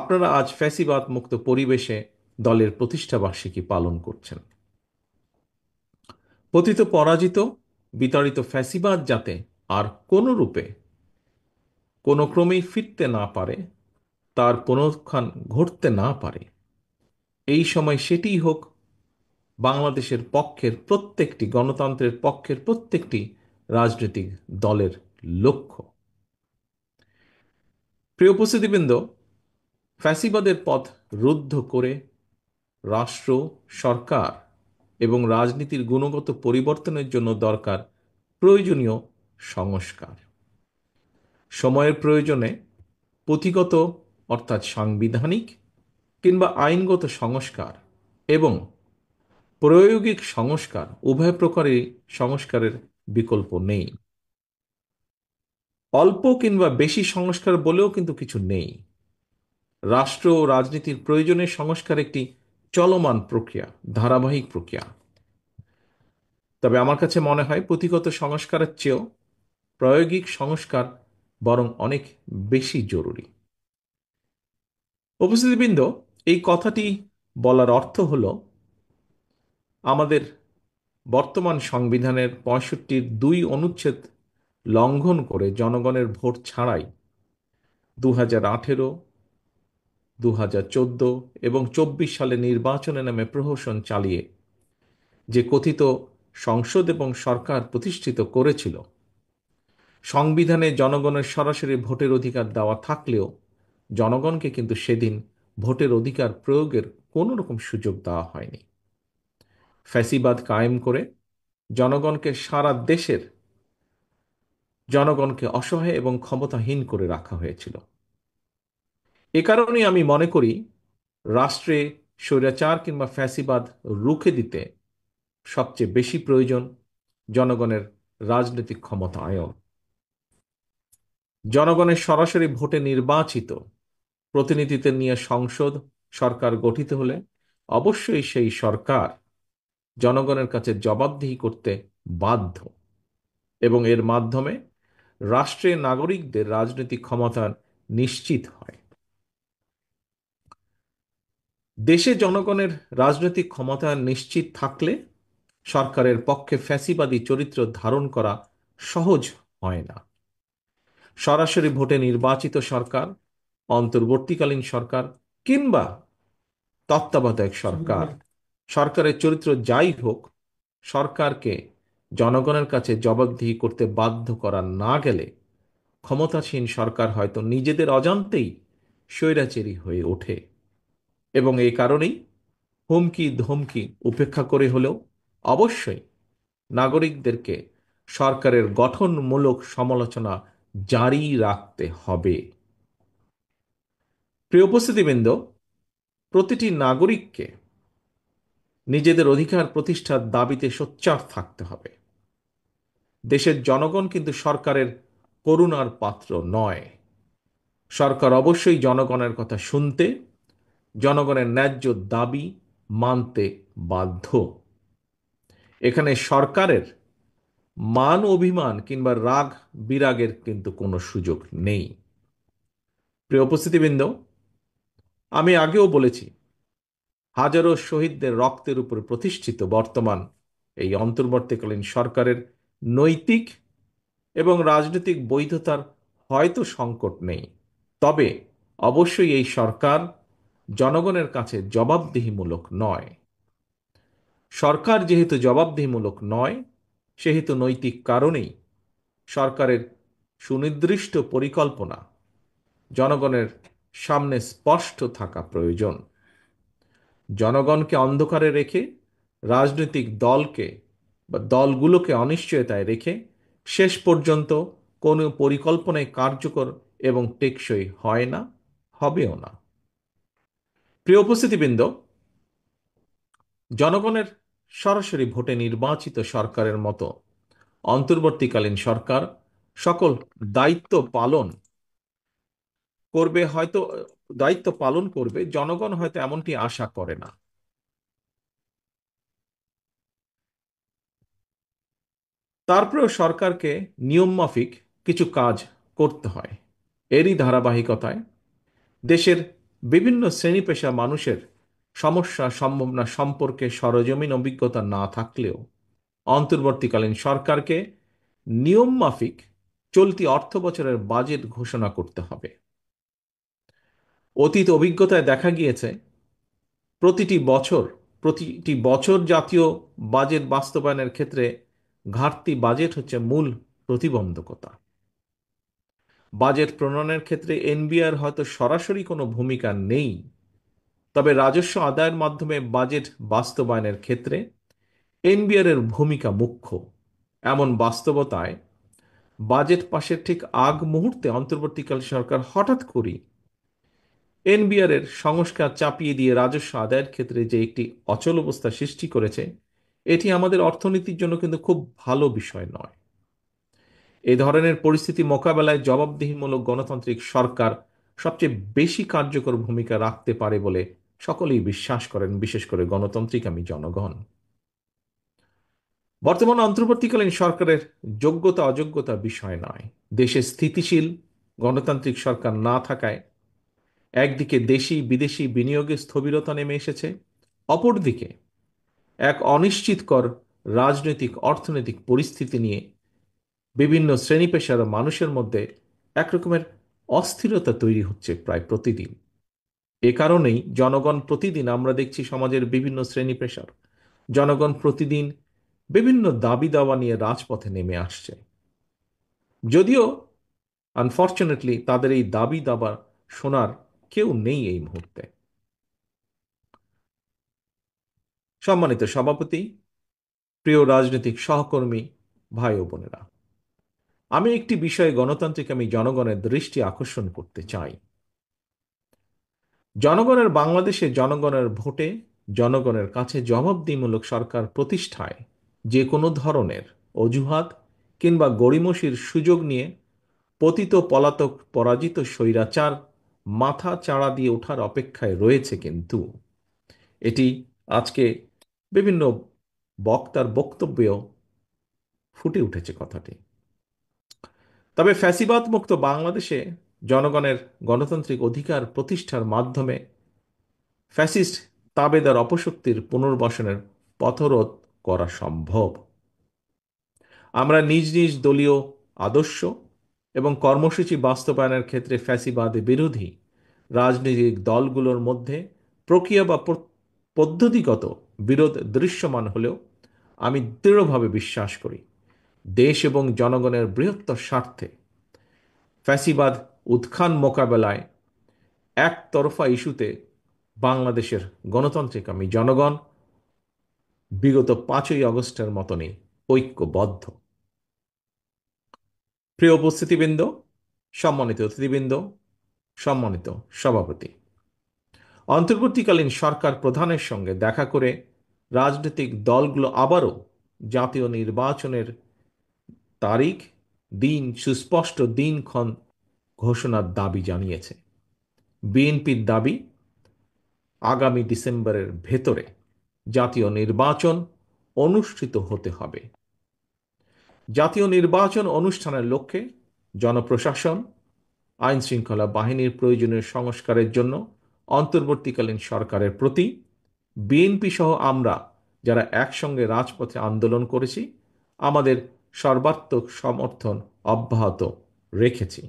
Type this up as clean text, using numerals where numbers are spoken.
আপনারা আজ ফ্যাসিবাদ মুক্ত পরিবেশে দলের প্রতিষ্ঠা বার্ষিকী পালন করছেন। পতিত পরাজিত বিতাড়িত ফ্যাসিবাদ যাতে আর কোনো রূপে কোনো ক্রমেই ফিরতে না পারে, তার পুনরুত্থান ঘটতে না পারে, এই সময় সেটিই হোক বাংলাদেশের পক্ষের প্রত্যেকটি গণতন্ত্রের পক্ষের প্রত্যেকটি রাজনৈতিক দলের লক্ষ্য। প্রিয় উপস্থিতিবৃন্দ, ফ্যাসিবাদের পথ রুদ্ধ করে রাষ্ট্র, সরকার এবং রাজনীতির গুণগত পরিবর্তনের জন্য দরকার প্রয়োজনীয় সংস্কার। সময়ের প্রয়োজনে পুঁথিগত অর্থাৎ সাংবিধানিক কিংবা আইনগত সংস্কার এবং প্রায়োগিক সংস্কার উভয় প্রকারই সংস্কারের বিকল্প নেই। অল্প কিংবা বেশি সংস্কার বলেও কিন্তু কিছু নেই। রাষ্ট্র ও রাজনীতির প্রয়োজনের সংস্কার একটি চলমান প্রক্রিয়া, ধারাবাহিক প্রক্রিয়া। তবে আমার কাছে মনে হয় পুঁথিগত সংস্কারের চেয়েও প্রায়োগিক সংস্কার বরং অনেক বেশি জরুরি। উপস্থিতিবৃন্দ, এই কথাটি বলার অর্থ হল আমাদের বর্তমান সংবিধানের ৬৫-র ২ অনুচ্ছেদ লঙ্ঘন করে জনগণের ভোট ছাড়াই ২০১৮, ২০১৪ এবং ২৪ সালে নির্বাচনে নামে প্রহসন চালিয়ে যে কথিত সংসদ এবং সরকার প্রতিষ্ঠিত করেছিল, সংবিধানে জনগণের সরাসরি ভোটের অধিকার দেওয়া থাকলেও জনগণকে কিন্তু সেদিন ভোটের অধিকার প্রয়োগের কোনো রকম সুযোগ দেওয়া হয়নি। ফ্যাসিবাদ কায়েম করে জনগণকে সারা দেশের জনগণকে অসহায় এবং ক্ষমতাহীন করে রাখা হয়েছিল। এ কারণেই আমি মনে করি রাষ্ট্রে স্বৈরাচার কিংবা ফ্যাসিবাদ রুখে দিতে সবচেয়ে বেশি প্রয়োজন জনগণের রাজনৈতিক ক্ষমতায়ন। জনগণের সরাসরি ভোটে নির্বাচিত প্রতিনিধিদের নিয়ে সংসদ সরকার গঠিত হলে অবশ্যই সেই সরকার জনগণের কাছে জবাবদিহি করতে বাধ্য এবং এর মাধ্যমে রাষ্ট্রের নাগরিকদের রাজনৈতিক ক্ষমতা নিশ্চিত হয়। দেশে জনগণের রাজনৈতিক ক্ষমতা নিশ্চিত থাকলে সরকারের পক্ষে ফ্যাসিবাদী চরিত্র ধারণ করা সহজ হয় না। সরাসরি ভোটে নির্বাচিত সরকার, অন্তর্বর্তীকালীন সরকার কিংবা তত্ত্বাবধায়ক সরকার, সরকারের চরিত্র যাই হোক, সরকারকে জনগণের কাছে জবাবদিহি করতে বাধ্য করা না গেলে ক্ষমতাসীন সরকার হয়তো নিজেদের অজান্তেই স্বৈরাচারী হয়ে ওঠে এবং এই কারণেই হুমকি ধমকি উপেক্ষা করে হলেও অবশ্যই নাগরিকদেরকে সরকারের গঠনমূলক সমালোচনা জারি রাখতে হবে। প্রিয় উপস্থিতিবৃন্দ, প্রতিটি নাগরিককে নিজেদের অধিকার প্রতিষ্ঠার দাবিতে সোচ্চার থাকতে হবে। দেশের জনগণ কিন্তু সরকারের করুণার পাত্র নয়। সরকার অবশ্যই জনগণের কথা শুনতে, জনগণের ন্যায্য দাবি মানতে বাধ্য। এখানে সরকারের মান অভিমান কিংবা রাগ বিরাগের কিন্তু কোনো সুযোগ নেই। প্রিয় উপস্থিতিবৃন্দ, আমি আগেও বলেছি, হাজারো শহীদদের রক্তের উপর প্রতিষ্ঠিত বর্তমান এই অন্তর্বর্তীকালীন সরকারের নৈতিক এবং রাজনৈতিক বৈধতার হয়তো সংকট নেই, তবে অবশ্যই এই সরকার জনগণের কাছে জবাবদিহিমূলক নয়। সরকার যেহেতু জবাবদিহিমূলক নয়, সেহেতু নৈতিক কারণেই সরকারের সুনির্দিষ্ট পরিকল্পনা জনগণের সামনে স্পষ্ট থাকা প্রয়োজন। জনগণকে অন্ধকারে রেখে রাজনৈতিক দলকে বা দলগুলোকে অনিশ্চয়তায় রেখে শেষ পর্যন্ত কোনো পরিকল্পনায় কার্যকর এবং টেকসই হয় না, হবেও না। প্রিয় উপস্থিতিবৃন্দ, জনগণের সরাসরি ভোটে নির্বাচিত সরকারের মতো অন্তর্বর্তীকালীন সরকার সকল দায়িত্ব পালন করবে, হয়তো দায়িত্ব পালন করবে, জনগণ হয়তো এমনটি আশা করে না। তারপরেও সরকারকে নিয়মমাফিক কিছু কাজ করতে হয়। এরই ধারাবাহিকতায় দেশের বিভিন্ন শ্রেণী পেশা মানুষের সমস্যা সম্ভাবনা সম্পর্কে সরজমিন অভিজ্ঞতা না থাকলেও অন্তর্বর্তীকালীন সরকারকে নিয়ম মাফিক চলতি অর্থ বছরের বাজেট ঘোষণা করতে হবে। অতীত অভিজ্ঞতায় দেখা গিয়েছে প্রতিটি বছর প্রতিটি বছর জাতীয় বাজেট বাস্তবায়নের ক্ষেত্রে ঘাটতি বাজেট হচ্ছে মূল প্রতিবন্ধকতা। বাজেট প্রণয়নের ক্ষেত্রে এনবিআর হয়তো সরাসরি কোনো ভূমিকা নেই, তবে রাজস্ব আদায়ের মাধ্যমে বাজেট বাস্তবায়নের ক্ষেত্রে এনবিআর এর ভূমিকা মুখ্য। এমন বাস্তবতায় বাজেট পাশের ঠিক আগ মুহূর্তে অন্তর্বর্তীকালীন সরকার হঠাৎ করেই এনবিআর এর সংস্কার চাপিয়ে দিয়ে রাজস্ব আদায়ের ক্ষেত্রে যে একটি অচল অবস্থা সৃষ্টি করেছে, এটি আমাদের অর্থনীতির জন্য কিন্তু খুব ভালো বিষয় নয়। এই ধরনের পরিস্থিতি মোকাবেলায় জবাবদিহিমূলক গণতান্ত্রিক সরকার সবচেয়ে বেশি কার্যকর ভূমিকা রাখতে পারে বলে সকলেই বিশ্বাস করেন, বিশেষ করে গণতান্ত্রিকামী জনগণ। বর্তমান অন্তর্বর্তীকালীন সরকারের যোগ্যতা অযোগ্যতা বিষয় নয়। দেশে স্থিতিশীল গণতান্ত্রিক সরকার না থাকায় একদিকে দেশি বিদেশি বিনিয়োগে স্থবিরতা নেমে এসেছে, অপরদিকে এক অনিশ্চিতকর রাজনৈতিক অর্থনৈতিক পরিস্থিতি নিয়ে বিভিন্ন শ্রেণী পেশার মানুষের মধ্যে একরকমের অস্থিরতা তৈরি হচ্ছে প্রায় প্রতিদিন। এ কারণেই জনগণ প্রতিদিন, আমরা দেখছি সমাজের বিভিন্ন শ্রেণী পেশার জনগণ প্রতিদিন বিভিন্ন দাবি দাওয়া নিয়ে রাজপথে নেমে আসছে। যদিও আনফর্চুনেটলি তাদের এই দাবি দাবা শোনার কেউ নেই এই মুহূর্তে। সম্মানিত সভাপতি, প্রিয় রাজনৈতিক সহকর্মী, ভাই ও বোনেরা, আমি একটি বিষয়ে গণতান্ত্রিক আমি জনগণের দৃষ্টি আকর্ষণ করতে চাই। জনগণের বাংলাদেশে জনগণের ভোটে জনগণের কাছে জবাবদিহিমূলক সরকার প্রতিষ্ঠায় যে কোনো ধরনের অজুহাত কিংবা গড়িমসির সুযোগ নিয়ে পতিত পলাতক পরাজিত স্বৈরাচার মাথা চাড়া দিয়ে ওঠার অপেক্ষায় রয়েছে, কিন্তু এটি আজকে বিভিন্ন বক্তার বক্তব্যেও ফুটে উঠেছে কথাটি। তবে ফ্যাসিবাদ মুক্ত বাংলাদেশে জনগণের গণতান্ত্রিক অধিকার প্রতিষ্ঠার মাধ্যমে ফ্যাসিস্ট তাবেদার অপশক্তির পুনর্বাসনের পথরোধ করা সম্ভব। আমরা নিজ নিজ দলীয় আদর্শ এবং কর্মসূচি বাস্তবায়নের ক্ষেত্রে ফ্যাসিবাদ বিরোধী রাজনৈতিক দলগুলোর মধ্যে প্রক্রিয়া বা পদ্ধতিগত বিরোধ দৃশ্যমান হলেও আমি দৃঢ়ভাবে বিশ্বাস করি দেশ এবং জনগণের বৃহত্তর স্বার্থে ফ্যাসিবাদ উত্থান মোকাবেলায় একতরফা ইস্যুতে বাংলাদেশের গণতান্ত্রিক আমি জনগণ বিগত 5ই আগস্টের মতনই ঐক্যবদ্ধ। প্রিয় উপস্থিতিবৃন্দ, সম্মানিত অতিথিবৃন্দ, সম্মানিত সভাপতি, অন্তর্বর্তীকালীন সরকার প্রধানের সঙ্গে দেখা করে রাজনৈতিক দলগুলো আবারও জাতীয় নির্বাচনের তারিখ, দিন, সুস্পষ্ট দিনক্ষণ ঘোষণার দাবি জানিয়েছে। বিএনপির দাবি আগামী ডিসেম্বরের ভেতরে জাতীয় নির্বাচন অনুষ্ঠিত হতে হবে। জাতীয় নির্বাচন অনুষ্ঠানের লক্ষ্যে জনপ্রশাসন, আইন শৃঙ্খলা বাহিনীর প্রয়োজনীয় সংস্কারের জন্য অন্তর্বর্তীকালীন সরকারের প্রতি বিএনপি সহ আমরা যারা একসঙ্গে রাজপথে আন্দোলন করেছি, আমাদের সর্বাত্মক সমর্থন অব্যাহত রেখেছি।